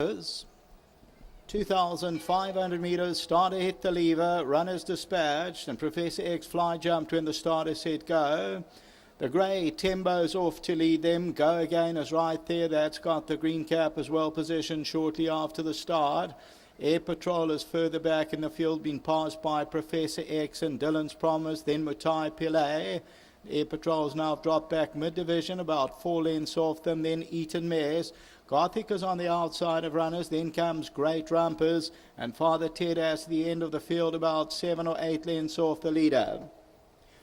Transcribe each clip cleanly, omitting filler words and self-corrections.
2,500 meters, starter hit the lever, runners dispatched, and Professor X fly jumped when the starter said go. The grey Tembo's off to lead them. Go Again is right there. That's got the green cap as well positioned shortly after the start. Air Patrol is further back in the field, being passed by Professor X and Dylan's Promise, then Mutai Pillay. Air Patrol has now dropped back mid-division, about 4 lengths off them, then Eaton Mares. Gothic is on the outside of runners, then comes Great Rumpers, and Father Ted as the end of the field, about 7 or 8 lengths off the leader.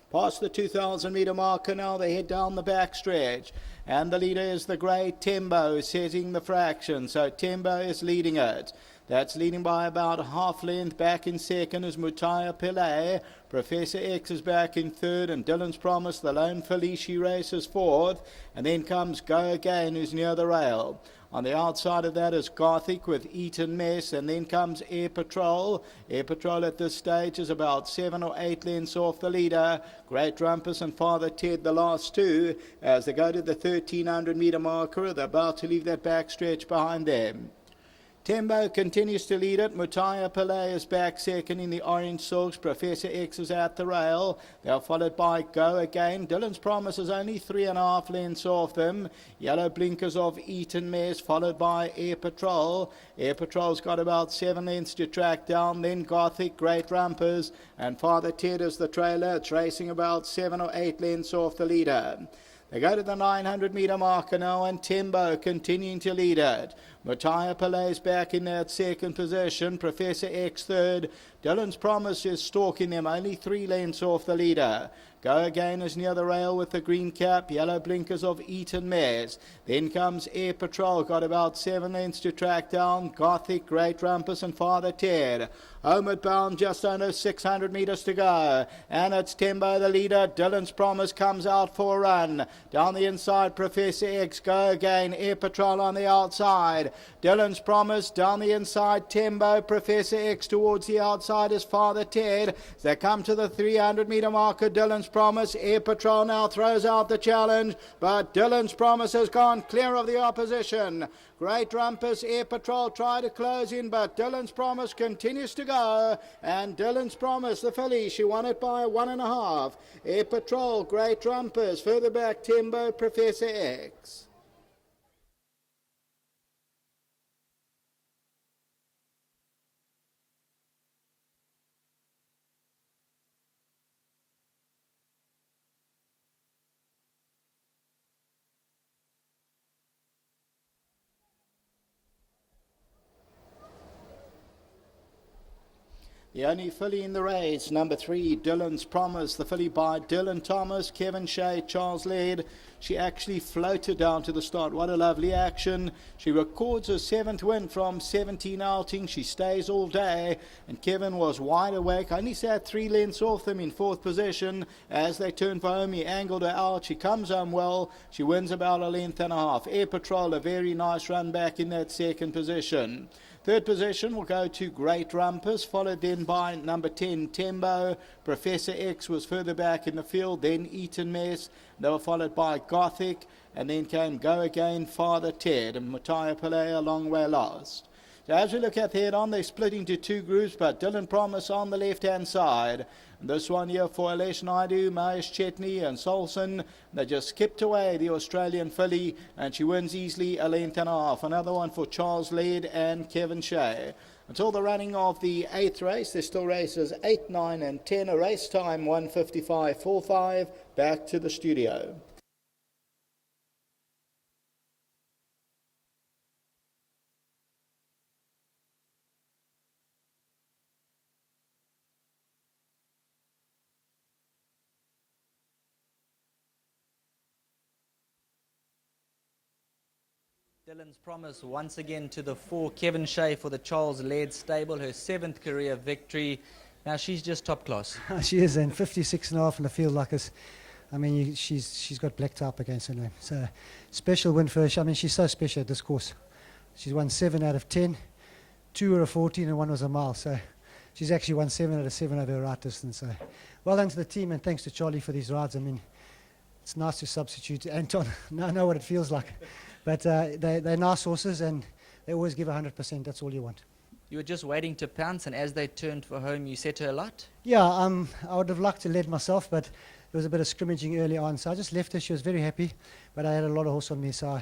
Past the 2,000 metre marker now, they head down the back stretch, and the leader is the grey Tembo, setting the fraction, so Tembo is leading it. That's leading by about a half length. Back in second is Mutaya Pillay. Professor X is back in third, and Dylan's Promise, the lone Felici, races fourth. And then comes Go Again, who's near the rail. On the outside of that is Gothic with Eaton Mess, and then comes Air Patrol. Air Patrol at this stage is about 7 or 8 lengths off the leader. Great Rumpus and Father Ted, the last two, as they go to the 1,300 metre marker. They're about to leave that back stretch behind them. Tembo continues to lead it. Mutaya Pillay is back second in the orange silks. Professor X is at the rail. They're followed by Go Again. Dylan's Promise is only 3.5 lengths off them. Yellow Blinkers of Eaton Mess, followed by Air Patrol. Air Patrol's got about 7 lengths to track down. Then Gothic, Great Rumpers, and Father Ted is the trailer. It's racing about 7 or 8 lengths off the leader. They go to the 900 metre marker now, and Tembo continuing to lead it. Mutaya Pillay's back in that second position. Professor X third. Dylan's Promise is stalking them, only 3 lengths off the leader. Go Again is near the rail with the green cap. Yellow Blinkers of Eaton Mares. Then comes Air Patrol, got about 7 lengths to track down. Gothic, Great Rumpus, and Father Ted. Homeward bound, just under 600 metres to go. And it's Tembo the leader. Dylan's Promise comes out for a run. Down the inside, Professor X. Go Again, Air Patrol on the outside. Dylan's Promise down the inside. Tembo, Professor X towards the outside is Father Ted. As they come to the 300 metre marker, Dylan's Promise. Air Patrol now throws out the challenge, but Dylan's Promise has gone clear of the opposition. Great Rumpus, Air Patrol try to close in, but Dylan's Promise continues to go, and Dylan's Promise, the filly, she won it by 1.5. Air Patrol, Great Rumpus, further back Tembo, Professor X. The only filly in the race, number 3, Dylan's Promise, the filly by Dylan Thomas, Kevin Shea, Charles Laird. She actually floated down to the start. What a lovely action. She records her 7th win from 17 outings. She stays all day, and Kevin was wide awake. Only sat 3 lengths off them in 4th position. As they turn for home, he angled her out. She comes home well. She wins about 1.5 lengths. Air Patrol, a very nice run back in that 2nd position. 3rd position will go to Great Rumpus, followed then by number 10, Tembo. Professor X was further back in the field, then Eaton Mess. They were followed by Gothic, and then came Go Again, Father Ted, and Mutaya Pillay a long way last. So as we look at the head-on, they split into 2 groups, but Dylan Promise on the left-hand side. And this one here for Alesh Naidu, Mahesh Chetney and Solson. They just skipped away the Australian filly, and she wins easily 1.5 lengths. Another one for Charles Laird and Kevin Shea. Until the running of the 8th race, there's still races 8, 9 and 10. A race time 1:55.45. Back to the studio. Dylan's Promise once again to the 4, Kevin Shea for the Charles Laird stable, her 7th career victory. Now she's just top class. She is, and 56.5 in the field like us. I mean, she's got black type against her name. So special win for her. I mean, she's so special at this course. She's won 7 out of 10. 2 were a 14 and 1 was a mile. So she's actually won 7 out of 7 over her right distance. So well done to the team, and thanks to Charlie for these rides. I mean, it's nice to substitute Anton. I know what it feels like. But they're nice horses, and they always give 100%. That's all you want. You were just waiting to pounce, and as they turned for home, you set her a lot? Yeah, I would have liked to lead myself, but there was a bit of scrimmaging early on, so I just left her. She was very happy, but I had a lot of horse on me, so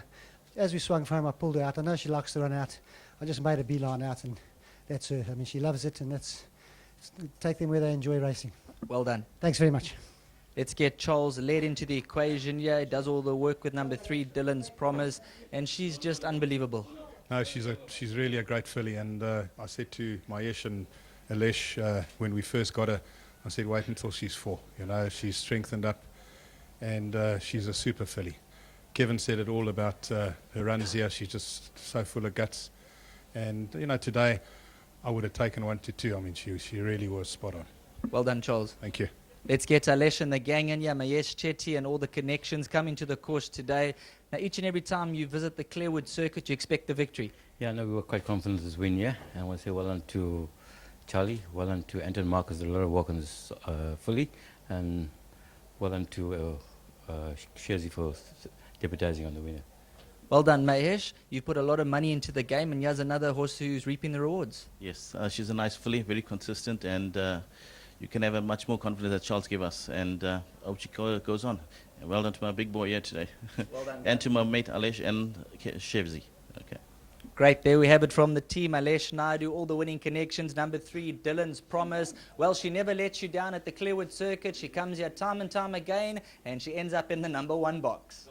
as we swung for home, I pulled her out. I know she likes to run out. I just made a beeline out, and that's her. I mean, she loves it, and take them where they enjoy racing. Well done. Thanks very much. Let's get Charles led into the equation here. He does all the work with number 3, Dylan's Promise, and she's just unbelievable. No, she's really a great filly, and I said to Mahesh and Alesh when we first got her, I said wait until she's 4. You know, she's strengthened up, and she's a super filly. Kevin said it all about her runs here. She's just so full of guts, and you know, today I would have taken 1 to 2. I mean, she really was spot on. Well done, Charles. Thank you. Let's get Alesh and the gang in here, Mahesh Chetty and all the connections coming to the course today. Now, each and every time you visit the Clairwood circuit, you expect the victory. Yeah, no, we were quite confident this win, yeah. And I want to say well done to Charlie, well done to Anton Marcus, a lot of work on this fully, and well done to Sharzy for deputizing on the winner. Well done, Mahesh. You've put a lot of money into the game, and here's another horse who's reaping the rewards. Yes, she's a nice filly, very consistent, and you can have a much more confidence that Charles gave us, and hope she goes on. And well done to my big boy here today. Well done. And to my mate Alesh and Shevzi. Okay. Great, there we have it from the team. Alesh Naidu, all the winning connections. Number 3, Dylan's Promise. Well, she never lets you down at the Clairwood circuit. She comes here time and time again, and she ends up in the number 1 box.